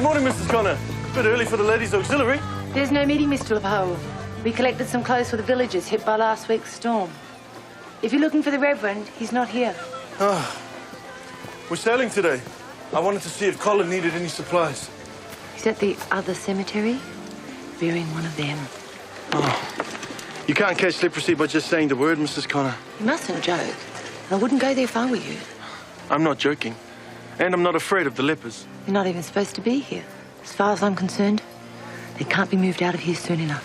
morning, Mrs. Connor. Bit early for the ladies' auxiliary. There's no meeting, Mr. Lepers. We collected some clothes for the villagers hit by last week's storm. If you're looking for the Reverend, he's not here. Ah, we're sailing today. I wanted to see if Colin needed any supplies. He's at the other cemetery, burying one of them. Oh, you can't catch leprosy by just saying the word, Mrs. Connor. You mustn't joke. I wouldn't go there if I were you. I'm not joking. And I'm not afraid of the lepers. You're not even supposed to be here. As far as I'm concerned, they can't be moved out of here soon enough.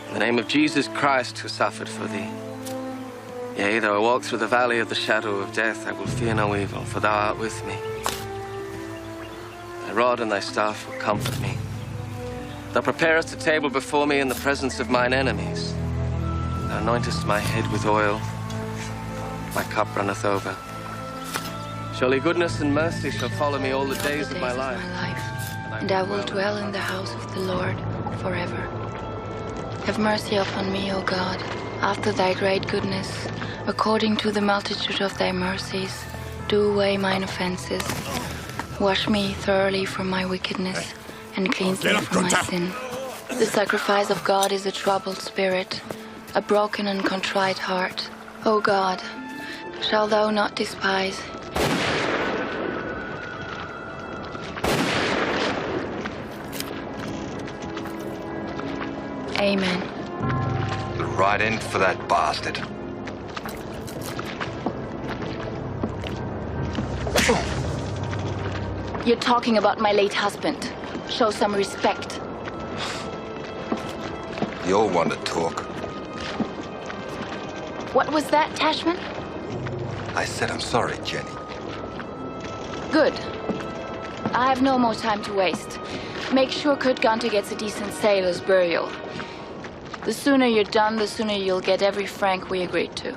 In the name of Jesus Christ, who suffered for thee. Yea, though I walk through the valley of the shadow of death, I will fear no evil, for thou art with me. Thy rod and thy staff will comfort me. Thou preparest a table before me in the presence of mine enemies. Thou anointest my head with oil. My cup runneth over. Surely goodness and mercy shall follow me all the days of my life. And I will dwell in the house of the Lord forever. Have mercy upon me, O God, after thy great goodness, according to the multitude of thy mercies. Do away mine offenses. Wash me thoroughly from my wickedness, and cleanse me from my sin. The sacrifice of God is a troubled spirit, a broken and contrite heart. O God, shalt thou not despise? Amen. The right end for that bastard. You're talking about my late husband. Show some respect. You all want to talk. What was that, Tashman? I said I'm sorry, Jenny. Good. I have no more time to waste. Make sure Kurt Gunter gets a decent sailor's burial. The sooner you're done, the sooner you'll get every franc we agreed to.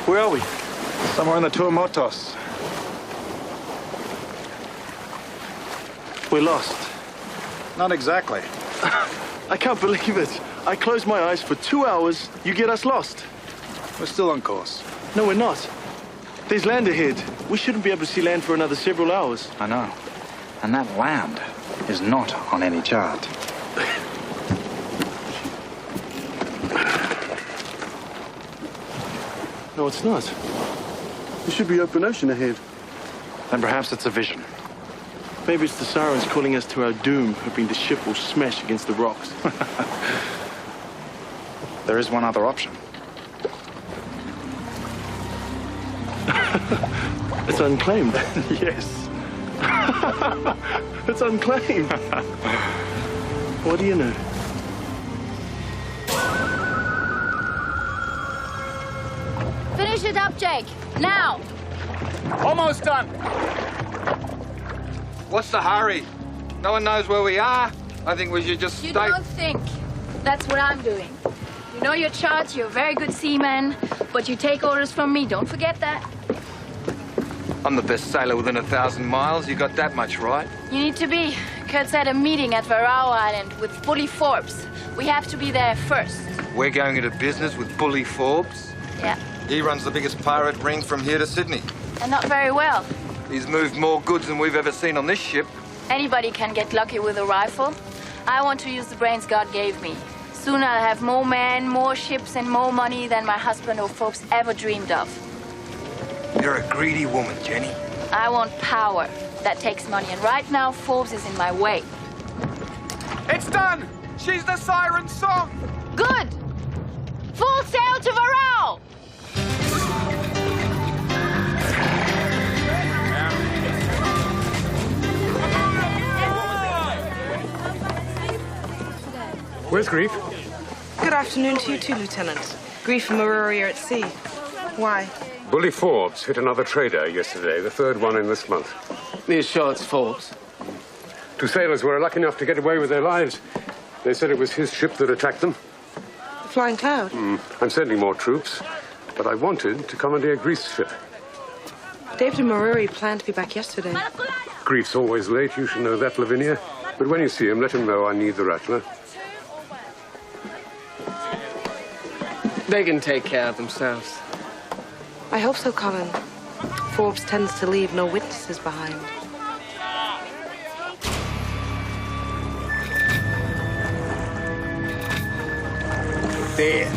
Where are we? Somewhere in the Tuamotus. We're lost. Not exactly. I can't believe it. I closed my eyes for 2 hours. You get us lost. We're still on course. No, we're not. There's land ahead. We shouldn't be able to see land for another several hours. I know. And that land is not on any chart. No, it's not. There should be open ocean ahead. Then perhaps it's a vision. Maybe it's the sirens calling us to our doom, hoping the ship will smash against the rocks. There is one other option. It's unclaimed. Yes. It's unclaimed. What do you know? Finish it up, Jake. Now! Almost done. What's the hurry? No one knows where we are. I think we should just You stay... don't think. That's what I'm doing. You know your charts, you're a very good seaman, but you take orders from me. Don't forget that. I'm the best sailor within 1,000 miles. You got that much right. You need to be. Kurt's at a meeting at Varao Island with Bully Forbes. We have to be there first. We're going into business with Bully Forbes. Yeah. He runs the biggest pirate ring from here to Sydney. And not very well. He's moved more goods than we've ever seen on this ship. Anybody can get lucky with a rifle. I want to use the brains God gave me. Soon I'll have more men, more ships, and more money than my husband or Forbes ever dreamed of. You're a greedy woman, Jenny. I want power. That takes money, and right now Forbes is in my way. It's done! She's the siren song! Good! Full sail to Varao! Where's Grief? Good afternoon to you too, Lieutenant. Grief and Mauriri are at sea. Why? Bully Forbes hit another trader yesterday, the third one in this month. Are you sure it's Forbes? 2 sailors were lucky enough to get away with their lives. They said it was his ship that attacked them. The Flying Cloud? I'm sending more troops, but I wanted to commandeer Grief's ship. David and Mauriri planned to be back yesterday. Grief's always late, you should know that, Lavinia. But when you see him, let him know I need the rattler. They can take care of themselves. I hope so, Colin. Forbes tends to leave no witnesses behind. There.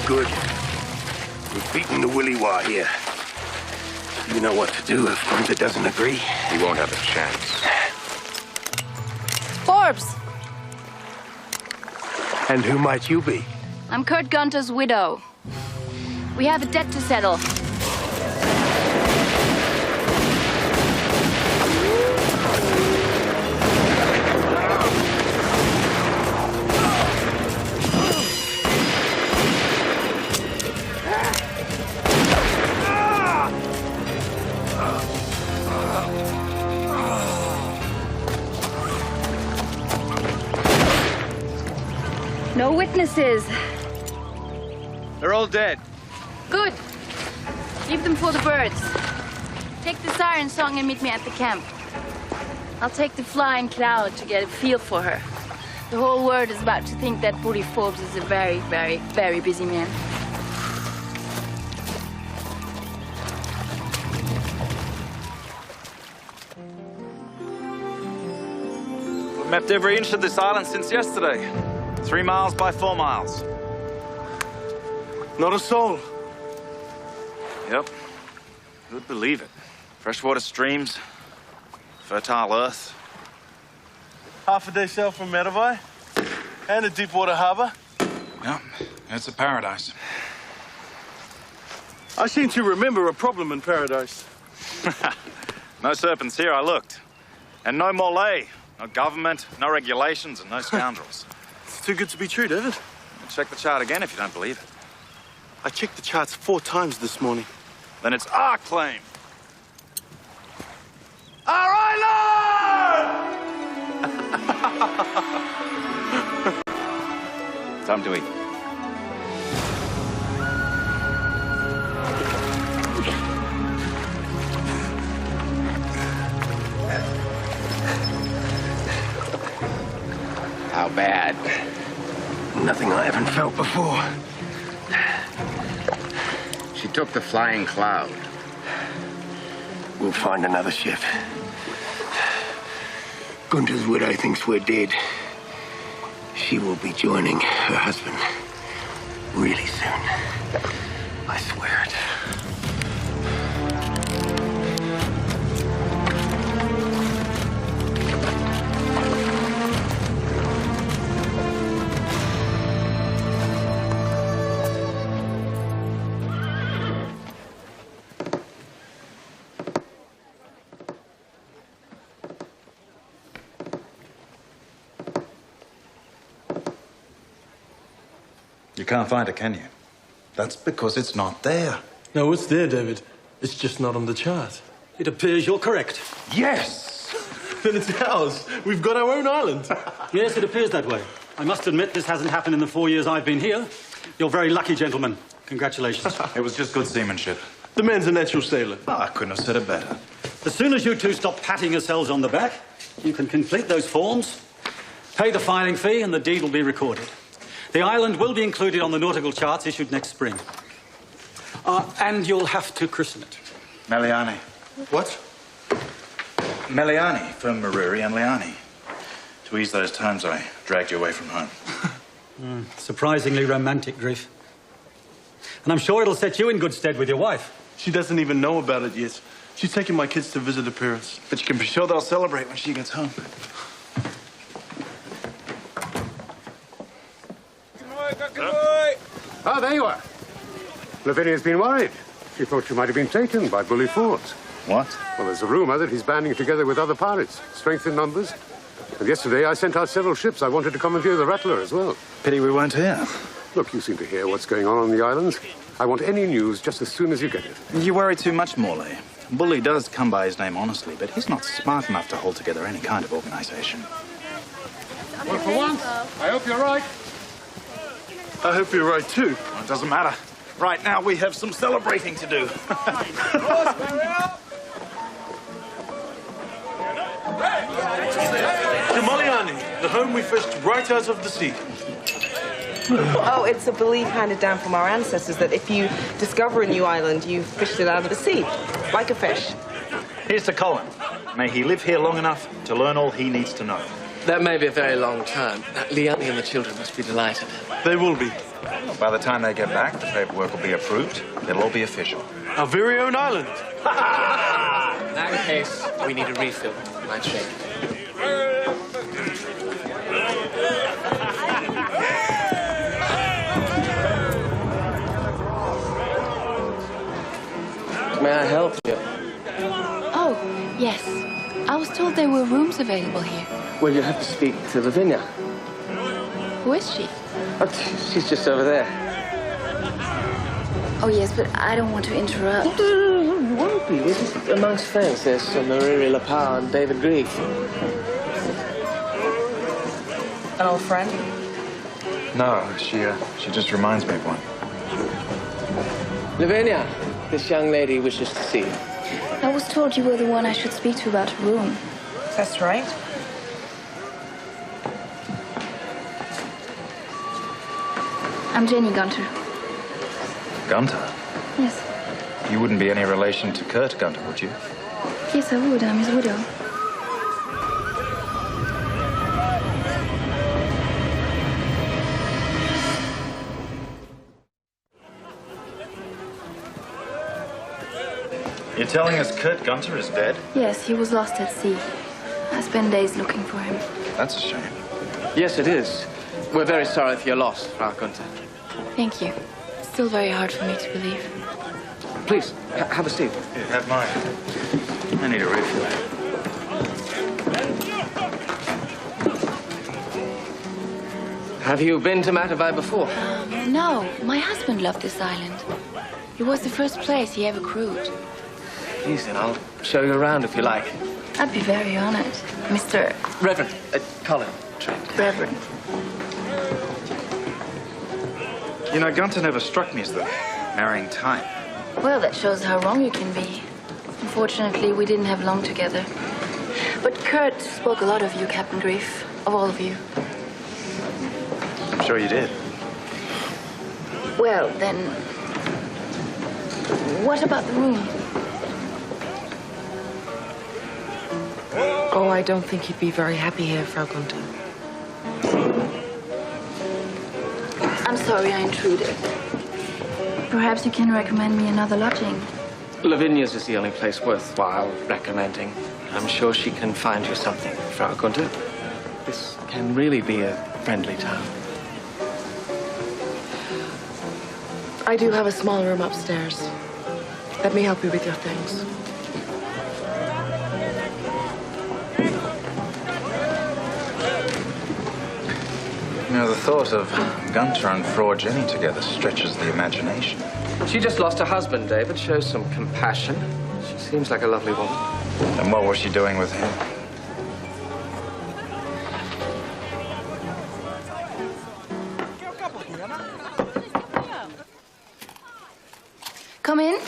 Good. We've beaten the Willy Wah here. You know what to do if Gunther doesn't agree. He won't have a chance. Forbes! And who might you be? I'm Kurt Gunter's widow. We have a debt to settle. No witnesses. They're all dead. Good. Leave them for the birds. Take the siren song and meet me at the camp. I'll take the Flying Cloud to get a feel for her. The whole world is about to think that Bully Forbes is a very, very, very busy man. We've mapped every inch of this island since yesterday. 3 miles by 4 miles. Not a soul. Yep. Who'd believe it? Freshwater streams, fertile earth. Half a day sail from Merivai and a deep water harbor. Yep, it's a paradise. I seem to remember a problem in paradise. No serpents here, I looked. And no Malay, no government, no regulations, and no scoundrels. It's too good to be true, David. Check the chart again if you don't believe it. I checked the charts 4 times this morning. Then it's our claim. Our island! Time to eat. How bad? Nothing I haven't felt before. She took the Flying Cloud. We'll find another ship. Gunther's widow thinks we're dead. She will be joining her husband really soon. I swear it. You can't find it, can you? That's because it's not there. No, it's there, David. It's just not on the chart. It appears you're correct. Yes! Then it's ours. We've got our own island. Yes, it appears that way. I must admit this hasn't happened in the 4 years I've been here. You're very lucky, gentlemen. Congratulations. It was just good seamanship. The man's a natural sailor. Oh, I couldn't have said it better. As soon as you two stop patting yourselves on the back, you can complete those forms, pay the filing fee, and the deed will be recorded. The island will be included on the nautical charts issued next spring. And you'll have to christen it. Meliani. What? Meliani for Mauriri and Liani. To ease those times, I dragged you away from home. Surprisingly romantic, Grief. And I'm sure it'll set you in good stead with your wife. She doesn't even know about it yet. She's taking my kids to visit her parents. But you can be sure they'll celebrate when she gets home. Ah, there you are. Lavinia's been worried. She thought you might have been taken by bully forts. What? Well, there's a rumor that he's banding together with other pirates. Strength in numbers. And yesterday I sent out several ships. I wanted to commandeer the Rattler as well. Pity we weren't here. Look, you seem to hear what's going on the islands. I want any news just as soon as you get it. You worry too much, Morley. Bully does come by his name honestly, but he's not smart enough to hold together any kind of organization. Well, for once, I hope you're right. I hope you're right, too. Well, it doesn't matter. Right now, we have some celebrating to do. Jamaliani, the home we fished right out of the sea. Oh, it's a belief handed down from our ancestors that if you discover a new island, you've fished it out of the sea, like a fish. Here's to Colin. May he live here long enough to learn all he needs to know. That may be a very long time. Liani and the children must be delighted. They will be. By the time they get back, the paperwork will be approved. It'll all be official. Our very own island. In that case, we need a refill. My shake. May I help you? Oh, yes. I was told there were rooms available here. Well, you have to speak to Lavinia. Who is she? Oh, she's just over there. Oh, yes, but I don't want to interrupt. You won't be. We're just amongst friends. There's Mauriri Lepers and David Grief. An old friend? No, she just reminds me of one. Lavinia, this young lady wishes to see you. I was told you were the one I should speak to about a room. That's right. I'm Jenny Gunter. Gunter? Yes. You wouldn't be any relation to Kurt Gunter, would you? Yes, I would. I'm his widow. You're telling us Kurt Gunter is dead? Yes, he was lost at sea. I spent days looking for him. That's a shame. Yes, it is. We're very sorry for your loss, Frau Gunther. Thank you. It's still very hard for me to believe. Please, have a seat. Here, have mine. I need a refill. Have you been to Matavai before? No, my husband loved this island. It was the first place he ever crewed. Please, then I'll show you around if you like. I'd be very honored. Mr. Reverend, Colin. Reverend. You know, Gunter never struck me as the marrying type. Well, that shows how wrong you can be. Unfortunately, we didn't have long together. But Kurt spoke a lot of you, Captain Grief. Of all of you. I'm sure you did. Well, then... what about the room? Oh, I don't think he'd be very happy here, Frau Gunther. I'm sorry I intruded. Perhaps you can recommend me another lodging. Lavinia's is the only place worthwhile recommending. I'm sure she can find you something, Frau Gunther. This can really be a friendly town. I do have a small room upstairs. Let me help you with your things. You know, the thought of Gunther and Frau Jenny together stretches the imagination. She just lost her husband, David. Show some compassion. She seems like a lovely woman. And what was she doing with him? Come in.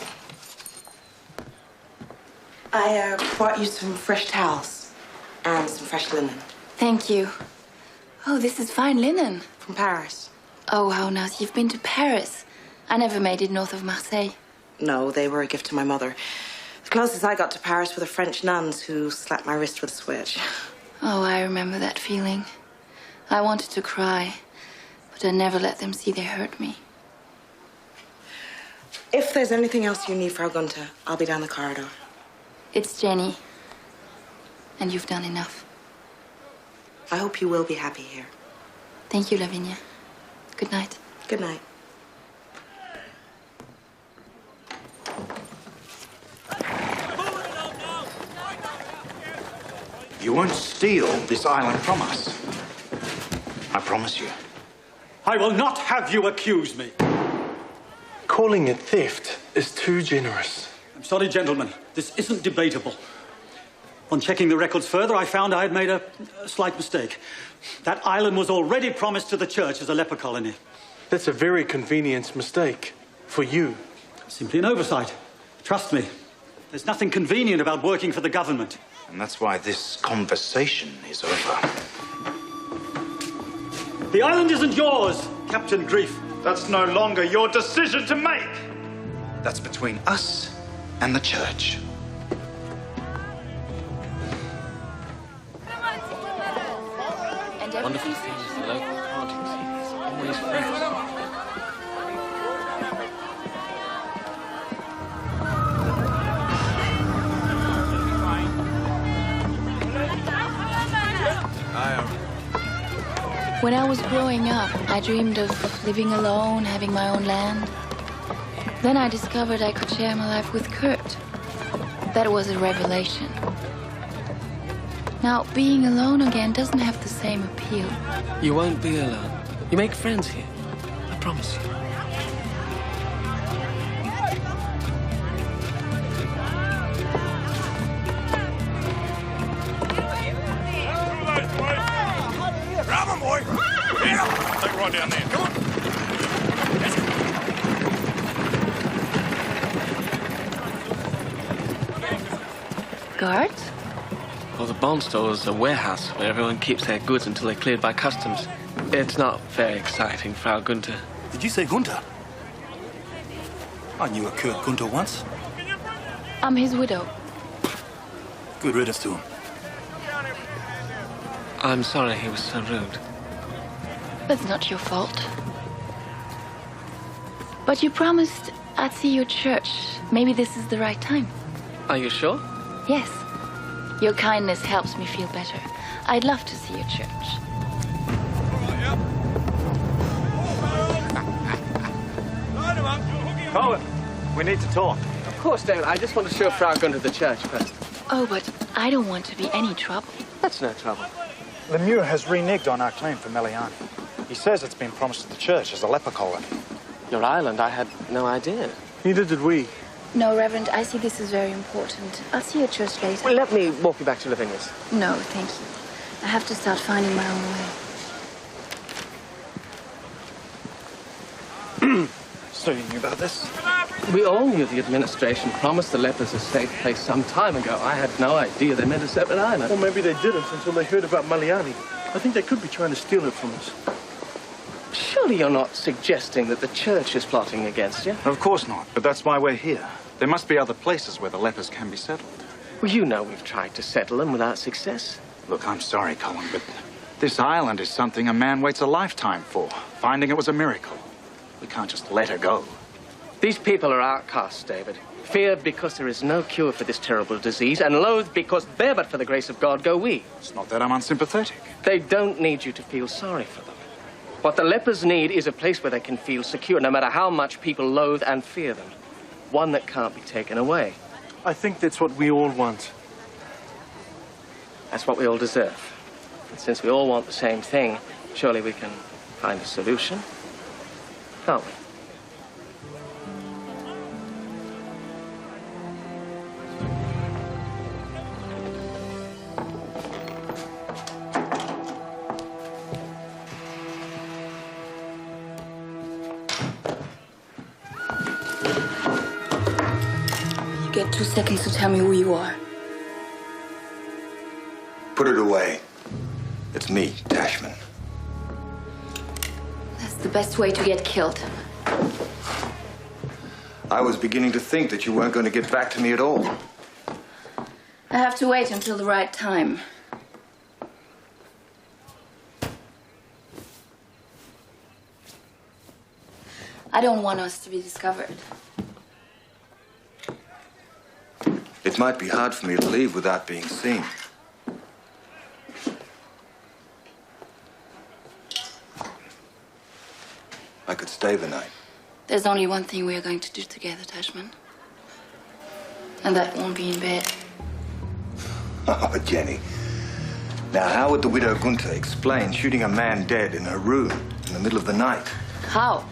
I brought you some fresh towels and some fresh linen. Thank you. Oh, this is fine linen. From Paris. Oh, how nice. You've been to Paris. I never made it north of Marseille. No, they were a gift to my mother. The closest I got to Paris were the French nuns who slapped my wrist with a switch. Oh, I remember that feeling. I wanted to cry, but I never let them see they hurt me. If there's anything else you need, Frau Gunther, I'll be down the corridor. It's Jenny. And you've done enough. I hope you will be happy here. Thank you, Lavinia. Good night. Good night. You won't steal this island from us. I promise you. I will not have you accuse me. Calling it theft is too generous. I'm sorry, gentlemen. This isn't debatable. On checking the records further, I found I had made a slight mistake. That island was already promised to the church as a leper colony. That's a very convenient mistake for you. Simply an oversight. Trust me. There's nothing convenient about working for the government. And that's why this conversation is over. The island isn't yours, Captain Grief. That's no longer your decision to make. That's between us and the church. Wonderful thing is the local parties. It's always fresh. When I was growing up, I dreamed of living alone, having my own land. Then I discovered I could share my life with Kurt. That was a revelation. Now, being alone again doesn't have the same appeal. You won't be alone. You make friends here. I promise you. Grab him, boy! Get him! Take a ride down there. Come on! Guards? Well, the bond store is a warehouse where everyone keeps their goods until they're cleared by customs. It's not very exciting, Frau Gunther. Did you say Gunther? I knew a Kurt Gunther once. I'm his widow. Good riddance to him. I'm sorry he was so rude. That's not your fault. But you promised I'd see you at church. Maybe this is the right time. Are you sure? Yes. Your kindness helps me feel better. I'd love to see you at church. Colin, we need to talk. Of course, David. I just want to show Frau Gunther the church first. Oh, but I don't want to be any trouble. That's no trouble. Lemieux has reneged on our claim for Meliani. He says it's been promised to the church as a leper colony. Your island, I had no idea. Neither did we. No, Reverend, I see this is very important. I'll see you at church later. Well, let me walk you back to Lavinia's. No, thank you. I have to start finding my own way. So you knew about this? We all knew the administration promised the lepers a safe place some time ago. I had no idea they meant a separate island. Well, maybe they didn't until they heard about Maliani. I think they could be trying to steal it from us. Surely you're not suggesting that the church is plotting against you? Of course not, but that's why we're here. There must be other places where the lepers can be settled. Well, you know we've tried to settle them without success. Look, I'm sorry, Colin, but this island is something a man waits a lifetime for. Finding it was a miracle. We can't just let her go. These people are outcasts, David. Feared because there is no cure for this terrible disease, and loathed because there but for the grace of God go we. It's not that I'm unsympathetic. They don't need you to feel sorry for them. What the lepers need is a place where they can feel secure, no matter how much people loathe and fear them. One that can't be taken away. I think that's what we all want. That's what we all deserve. And since we all want the same thing, surely we can find a solution, can't we? You get 2 seconds to tell me who you are. Put it away. It's me, Dashman. That's the best way to get killed. I was beginning to think that you weren't going to get back to me at all. I have to wait until the right time. I don't want us to be discovered. It might be hard for me to leave without being seen. I could stay the night. There's only one thing we are going to do together, Tashman. And that won't be in bed. Oh, Jenny. Now, how would the widow Gunther explain shooting a man dead in her room in the middle of the night? How?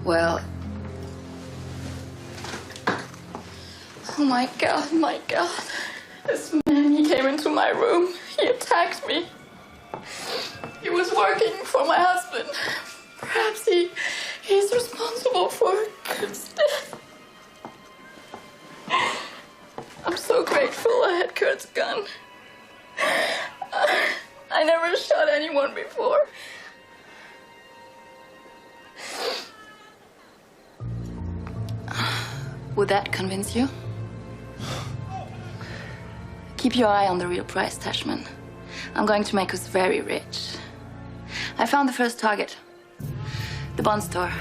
Well... Oh, my God, my God. This man, he came into my room. He attacked me. He was working for my husband. Perhaps he's responsible for Kurt's death. I'm so grateful I had Kurt's gun. I never shot anyone before. Would that convince you? Keep your eye on the real price, Tashman. I'm going to make us very rich. I found the first target. The bond store.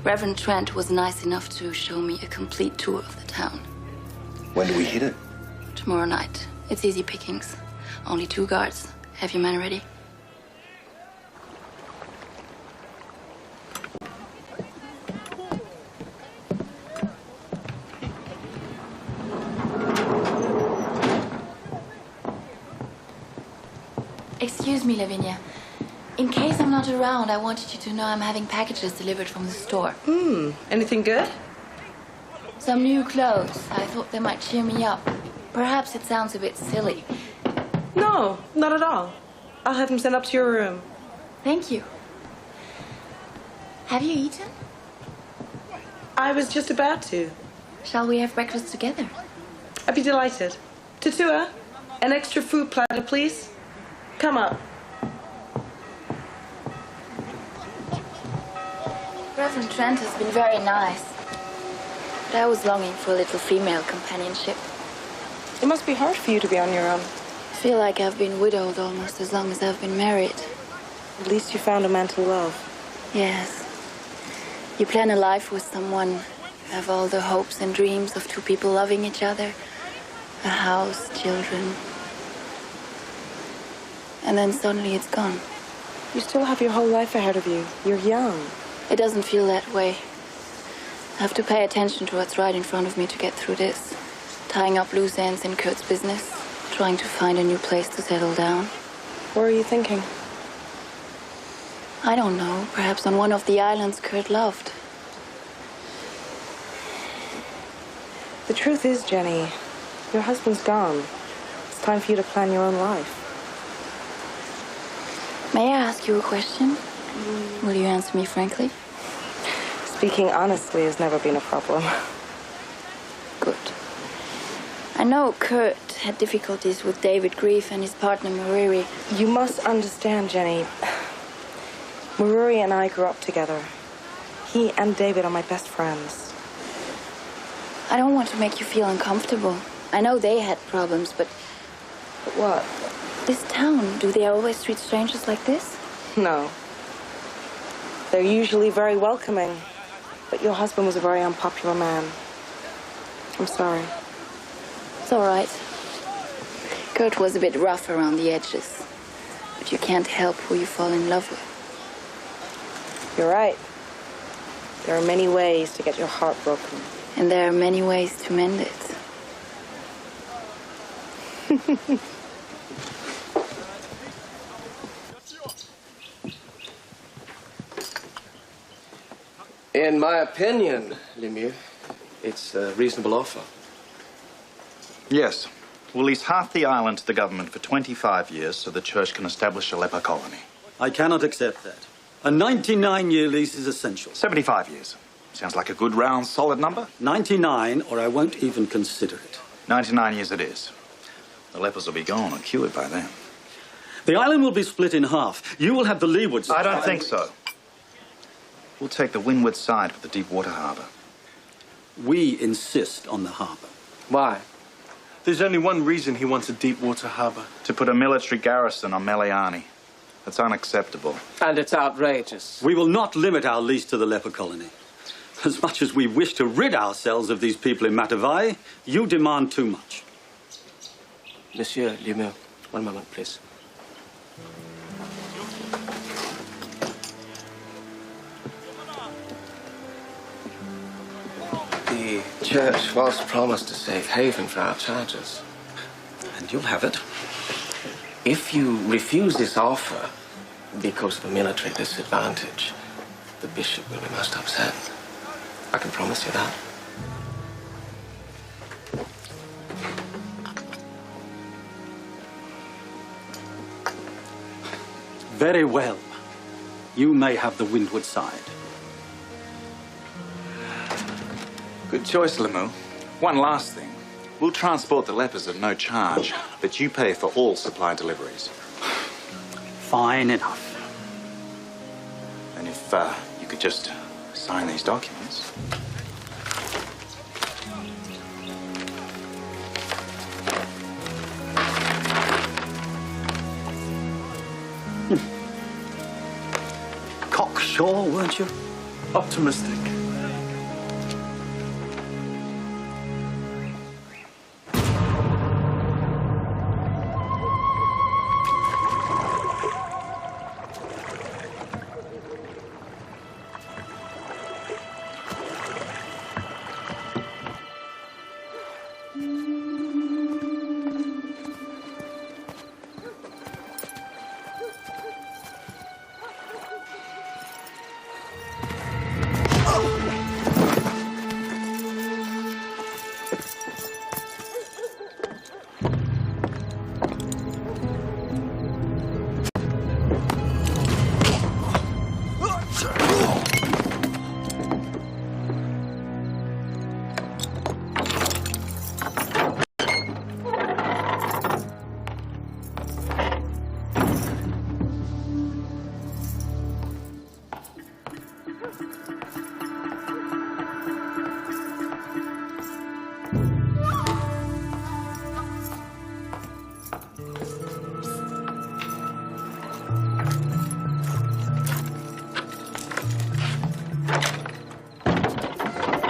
Reverend Trent was nice enough to show me a complete tour of the town. When do we hit it? Tomorrow night. It's easy pickings. Only 2 guards. Have your men ready? Excuse me, Lavinia. In case I'm not around, I wanted you to know I'm having packages delivered from the store. Anything good? Some new clothes. I thought they might cheer me up. Perhaps it sounds a bit silly. No, not at all. I'll have them sent up to your room. Thank you. Have you eaten? I was just about to. Shall we have breakfast together? I'd be delighted. Tatua, an extra fruit platter, please. Come up. Reverend Trent has been very nice. But I was longing for a little female companionship. It must be hard for you to be on your own. I feel like I've been widowed almost as long as I've been married. At least you found a man to love. Yes. You plan a life with someone. You have all the hopes and dreams of 2 people loving each other. A house, children. And then suddenly it's gone. You still have your whole life ahead of you. You're young. It doesn't feel that way. I have to pay attention to what's right in front of me to get through this. Tying up loose ends in Kurt's business. Trying to find a new place to settle down. Where are you thinking? I don't know. Perhaps on one of the islands Kurt loved. The truth is, Jenny, your husband's gone. It's time for you to plan your own life. May I ask you a question? Will you answer me frankly? Speaking honestly has never been a problem. Good. I know Kurt had difficulties with David Grief and his partner Mauriri. You must understand, Jenny. Mauriri and I grew up together. He and David are my best friends. I don't want to make you feel uncomfortable. I know they had problems, but What? this town, do they always treat strangers like this? No. They're usually very welcoming. But your husband was a very unpopular man. I'm sorry. It's all right. Kurt was a bit rough around the edges. But you can't help who you fall in love with. You're right. There are many ways to get your heart broken. And there are many ways to mend it. In my opinion, Lemieux, it's a reasonable offer. Yes. We'll lease half the island to the government for 25 years so the church can establish a leper colony. I cannot accept that. A 99-year lease is essential. 75 years. Sounds like a good, round, solid number. 99, or I won't even consider it. 99 years it is. The lepers will be gone and cured by then. The island will be split in half. You will have the leeward side. I don't think so. We'll take the windward side with the deep water harbour. We insist on the harbour. Why? There's only one reason he wants a deep water harbour. To put a military garrison on Meliani. That's unacceptable. And it's outrageous. We will not limit our lease to the leper colony. As much as we wish to rid ourselves of these people in Matavai, you demand too much. Monsieur Lemieux, one moment, please. The church was promised a safe haven for our charges. And you'll have it. If you refuse this offer because of a military disadvantage, the bishop will be most upset. I can promise you that. Very well. You may have the windward side. Good choice, Lemieux. One last thing. We'll transport the lepers at no charge, but you pay for all supply deliveries. Fine enough. And if you could just sign these documents. Cocksure, weren't you? Optimistic.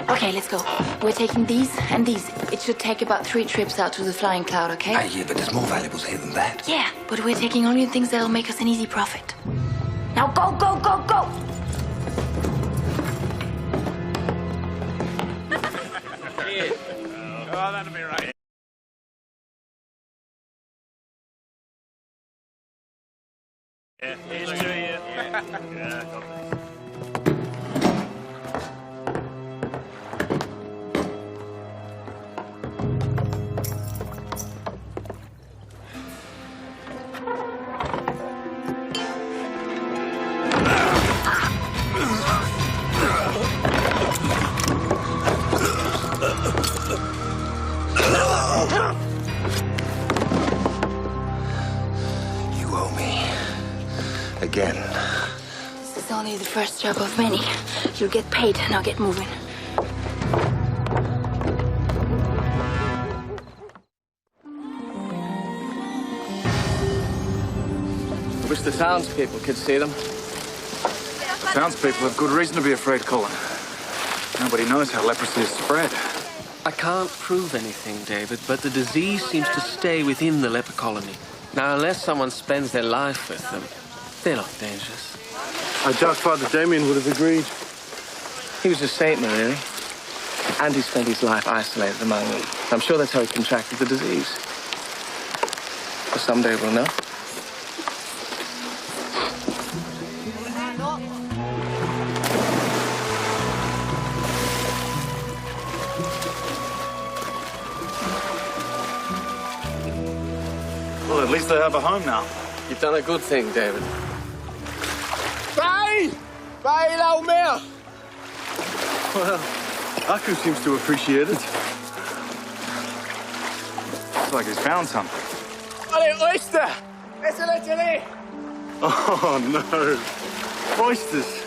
Okay, let's go. We're taking these and these. It should take about 3 trips out to the flying cloud, okay? Yeah, but there's more valuables here than that. Yeah, but we're taking only the things that'll make us an easy profit. Now go, go, go, go! Oh, that'll be right. Yeah, here's to you. Yeah, You owe me. Again. This is only the first job of many. You'll get paid, now get moving. I wish the townspeople could see them. Townspeople have good reason to be afraid, Colin. Nobody knows how leprosy is spread. I can't prove anything, David, but the disease seems to stay within the leper colony. Now, unless someone spends their life with them, they're not dangerous. I doubt Father Damien would have agreed. He was a saint, Mauriri. And he spent his life isolated among them. I'm sure that's how he contracted the disease. But someday we'll know. Well, at least they have a home now. You've done a good thing, David. Well, Aku seems to appreciate it. Looks like he's found something. oyster! Oh, no. Oysters.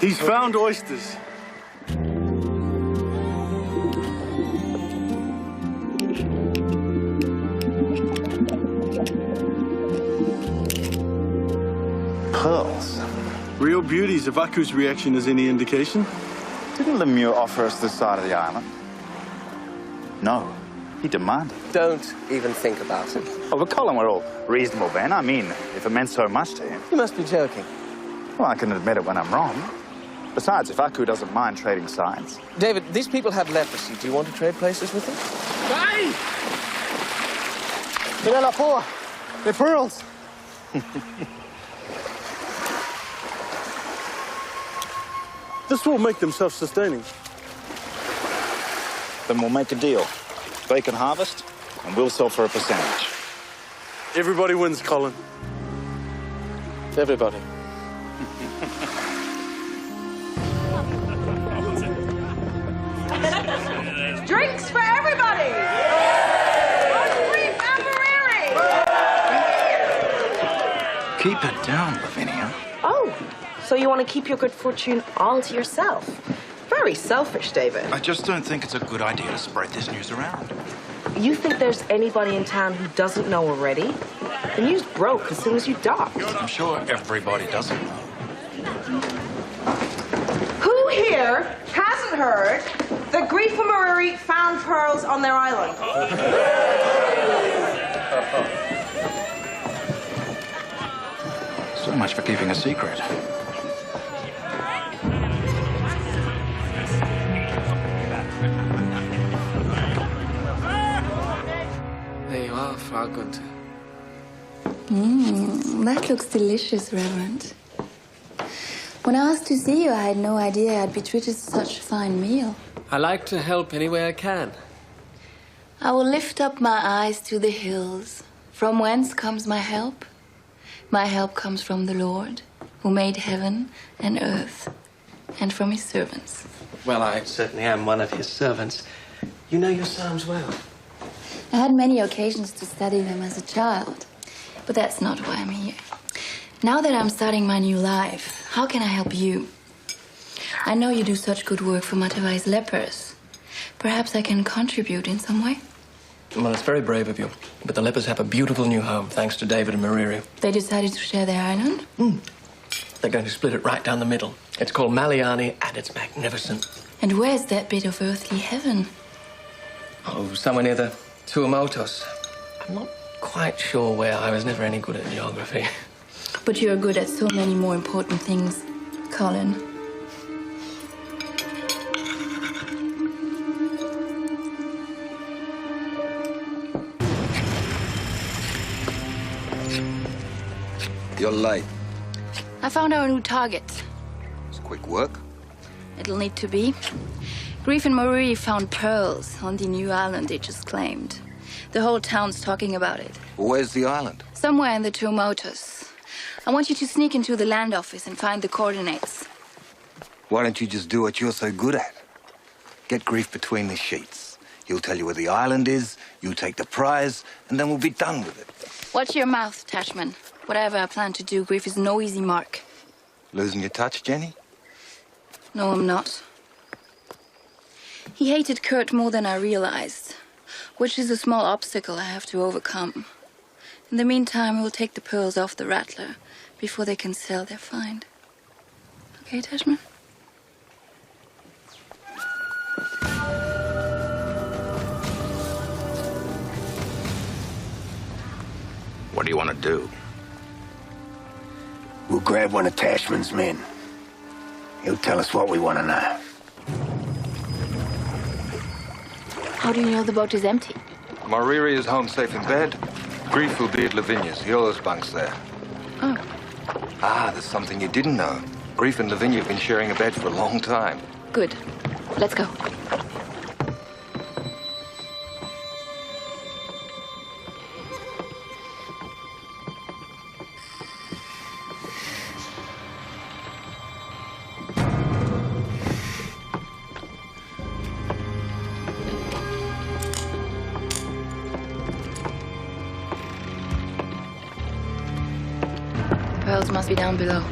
He's found oysters. Pearls. Real beauties, if Aku's reaction is any indication. Didn't Lemieux offer us this side of the island? No. He demanded. Don't even think about it. Oh, but Colin, we're all reasonable, Ben. I mean, if it meant so much to him. You must be joking. Well, I can admit it when I'm wrong. Besides, if Aku doesn't mind trading signs. David, these people have leprosy. Do you want to trade places with them? Mira la poa! The pearls! This will make them self-sustaining. Then we'll make a deal. They can harvest, and we'll sell for a percentage. Everybody wins, Colin. Everybody. Drinks for everybody! Grief and Mauriri! Keep it down, Lavinia. Oh, so you want to keep your good fortune all to yourself? Very selfish, David. I just don't think it's a good idea to spread this news around. You think there's anybody in town who doesn't know already? The news broke as soon as you docked. I'm sure everybody doesn't know. Who here hasn't heard that Grief and Mauriri found pearls on their island? So much for keeping a secret. There you are, Frau Gunther. That looks delicious, Reverend. When I asked to see you, I had no idea I'd be treated to such a fine meal. I like to help any way I can. I will lift up my eyes to the hills. From whence comes my help? My help comes from the Lord, who made heaven and earth, and from his servants. Well, I certainly am one of his servants. You know your Psalms well. I had many occasions to study them as a child, but that's not why I'm here. Now that I'm starting my new life, how can I help you? I know you do such good work for Matavai's lepers. Perhaps I can contribute in some way? Well, it's very brave of you, but the lepers have a beautiful new home, thanks to David and Mauriri. They decided to share their island? They're going to split it right down the middle. It's called Maliani, and it's magnificent. And where's that bit of earthly heaven? Oh, somewhere near the Tuamotus. I'm not quite sure where. I was never any good at geography. But you're good at so many more important things, Colin. You're late. I found our new target. It's quick work. It'll need to be. Grief and Mauriri found pearls on the new island they just claimed. The whole town's talking about it. Where's the island? Somewhere in the Tuamotus. I want you to sneak into the land office and find the coordinates. Why don't you just do what you're so good at? Get Grief between the sheets. He'll tell you where the island is, you take the prize, and then we'll be done with it. Watch your mouth, Tachman. Whatever I plan to do, Grief is no easy mark. Losing your touch, Jenny? No, I'm not. He hated Kurt more than I realized, which is a small obstacle I have to overcome. In the meantime, we'll take the pearls off the rattler before they can sell their find. Okay, Tashman? What do you want to do? We'll grab one of Tashman's men. He'll tell us what we want to know. How do you know the boat is empty? Mauriri is home safe in bed. Grief will be at Lavinia's. Yolo's bunk's there. Oh. Ah, there's something you didn't know. Grief and Lavinia have been sharing a bed for a long time. Good. Let's go. Pearls must be down below.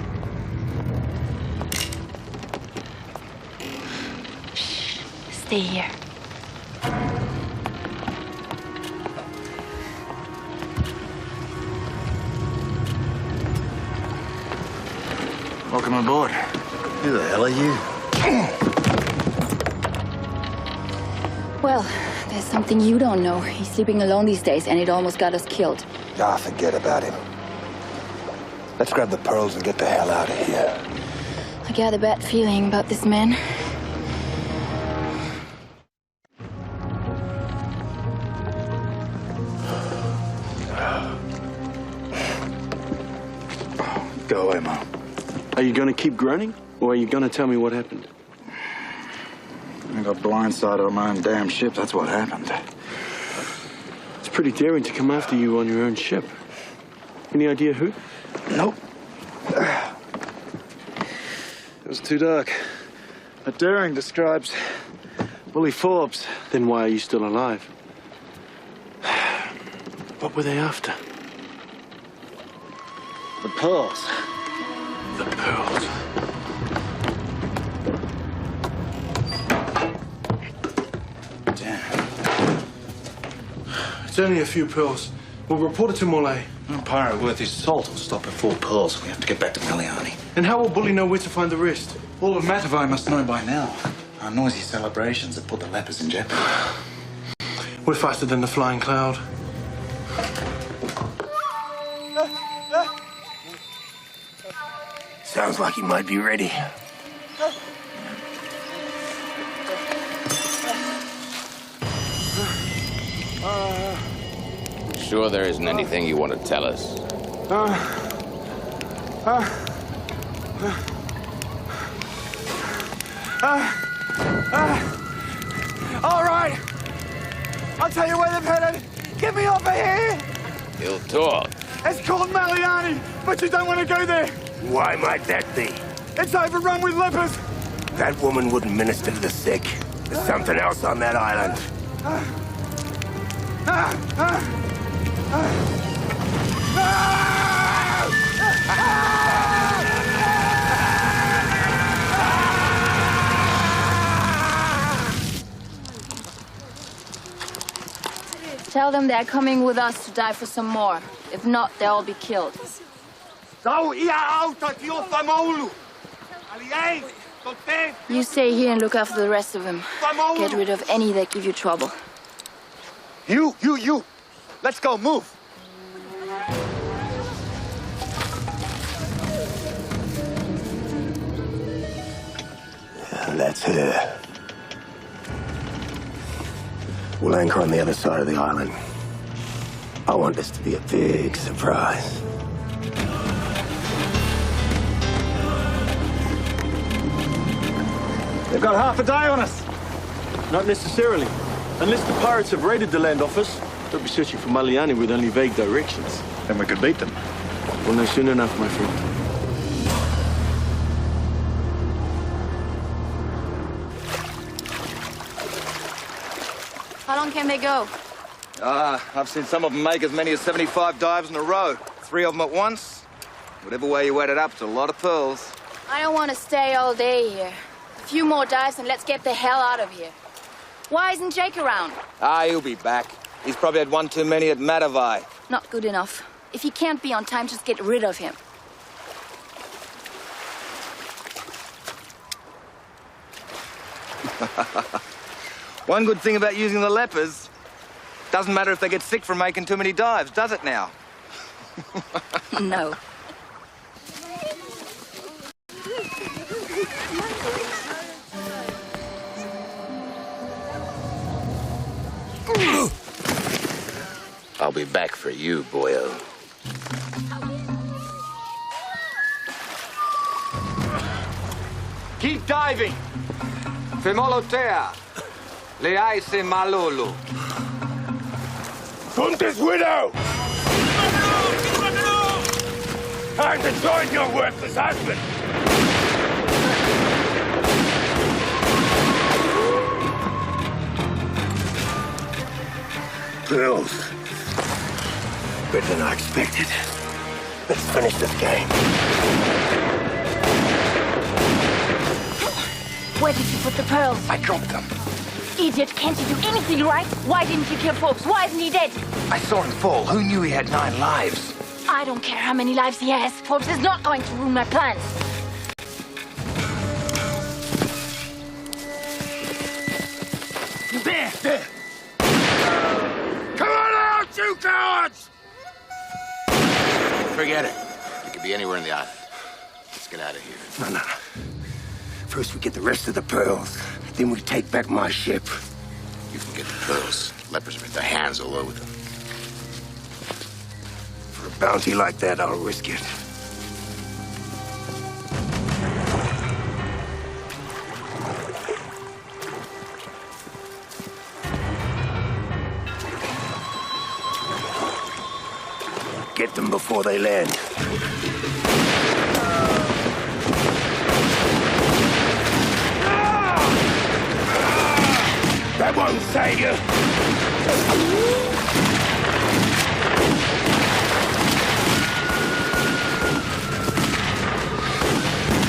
Shh. Stay here. Welcome aboard. Who the hell are you? Well, there's something you don't know. He's sleeping alone these days, and it almost got us killed. Ah, forget about him. Let's grab the pearls and get the hell out of here. I got a bad feeling about this man. Go away, Mom. Are you going to keep groaning, or are you going to tell me what happened? I got blindsided on my own damn ship, that's what happened. It's pretty daring to come after you on your own ship. Any idea who? Nope. It was too dark. But daring describes Bully Forbes. Then why are you still alive? What were they after? The pearls. The pearls. Damn. It's only a few pearls. We'll report it to Molay. No pirate worth his salt will stop at 4 pearls. We have to get back to Maliani. And how will Bully know where to find the rest? All of Matavai must know by now. Our noisy celebrations have put the lepers in jeopardy. We're faster than the flying cloud. Sounds like he might be ready. Sure there isn't anything you want to tell us? All right. I'll tell you where they've headed. Get me off of here. He'll talk. It's called Maliani, but you don't want to go there. Why might that be? It's overrun with lepers. That woman wouldn't minister to the sick. There's something else on that island. Tell them they're coming with us to die for some more. If not, they'll all be killed. You stay here and look after the rest of them. Get rid of any that give you trouble. You. Let's go, move. That's her. We'll anchor on the other side of the island. I want this to be a big surprise. They've got half a day on us. Not necessarily. Unless the pirates have raided the land office, they'll be searching for Maliani with only vague directions. Then we could beat them. We'll know soon enough, my friend. How long can they go? I've seen some of them make as many as 75 dives in a row. 3 of them at once. Whatever way you add it up, it's a lot of pearls. I don't want to stay all day here. A few more dives and let's get the hell out of here. Why isn't Jake around? He'll be back. He's probably had one too many at Matavai. Not good enough. If he can't be on time, just get rid of him. One good thing about using the lepers, doesn't matter if they get sick from making too many dives, does it now? No. I'll be back for you, boyo. Keep diving. Femolotea. Leaise malolo. Contes widow! Time to join your worthless husband! Pearls. Better than I expected. Let's finish this game. Where did you put the pearls? I dropped them. Idiot, can't you do anything right? Why didn't you kill Forbes? Why isn't he dead? I saw him fall. Who knew he had 9 lives? I don't care how many lives he has. Forbes is not going to ruin my plans. There! Come on out, you cowards! Forget it. You could be anywhere in the island. Let's get out of here. No. First we get the rest of the pearls. Then we take back my ship. You can get the pearls. Lepers have their hands all over them. For a bounty like that, I'll risk it. Get them before they land. That won't save you!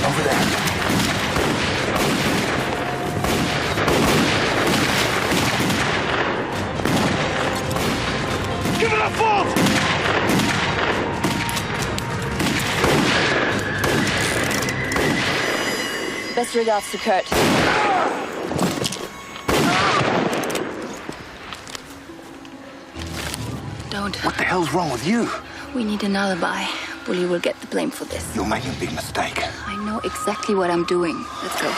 Over there. Give it a fault! Best regards to Kurt. Don't. What the hell's wrong with you? We need an alibi. Bully will get the blame for this. You're making a big mistake. I know exactly what I'm doing. Let's go.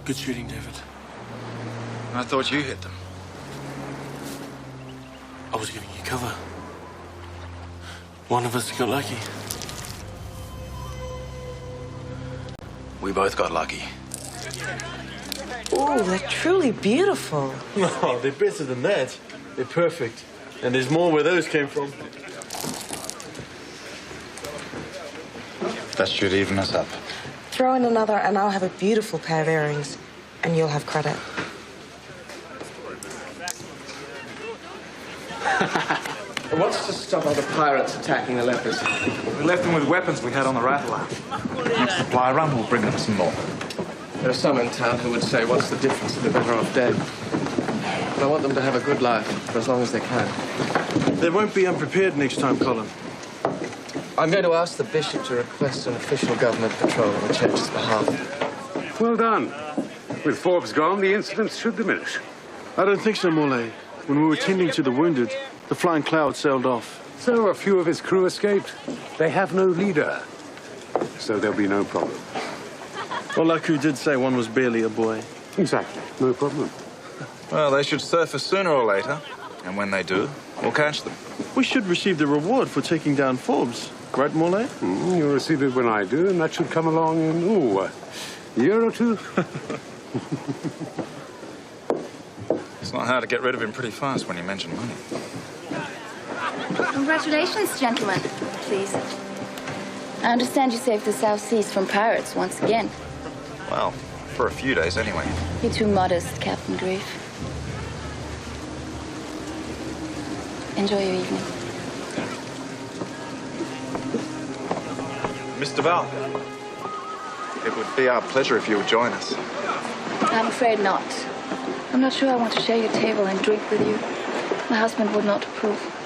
Good shooting, David. I thought you hit them. I was giving you cover. One of us got lucky. We both got lucky. Ooh, they're truly beautiful. No, they're better than that. They're perfect. And there's more where those came from. That should even us up. Throw in another and I'll have a beautiful pair of earrings. And you'll have credit. What's to stop other pirates attacking the lepers? We left them with weapons we had on the rattler. Next supply run, we'll bring them some more. There are some in town who would say, what's the difference? They're better off dead. But I want them to have a good life for as long as they can. They won't be unprepared next time, Colin. I'm going to ask the bishop to request an official government patrol on the church's behalf. Well done. With Forbes gone, the incidents should diminish. I don't think so, Morley. When we were tending to the wounded, the flying cloud sailed off. So a few of his crew escaped. They have no leader. So there'll be no problem. Well, Laku did say one was barely a boy. Exactly. No problem. Well, they should surface sooner or later. And when they do, we'll catch them. We should receive the reward for taking down Forbes. Right, Morley? You'll receive it when I do, and that should come along in, a year or two. It's not hard to get rid of him pretty fast when you mention money. Congratulations, gentlemen. Please. I understand you saved the South Seas from pirates once again. Well, for a few days anyway. You're too modest, Captain Grief. Enjoy your evening. Mr. Val. It would be our pleasure if you would join us. I'm afraid not. I'm not sure I want to share your table and drink with you. My husband would not approve.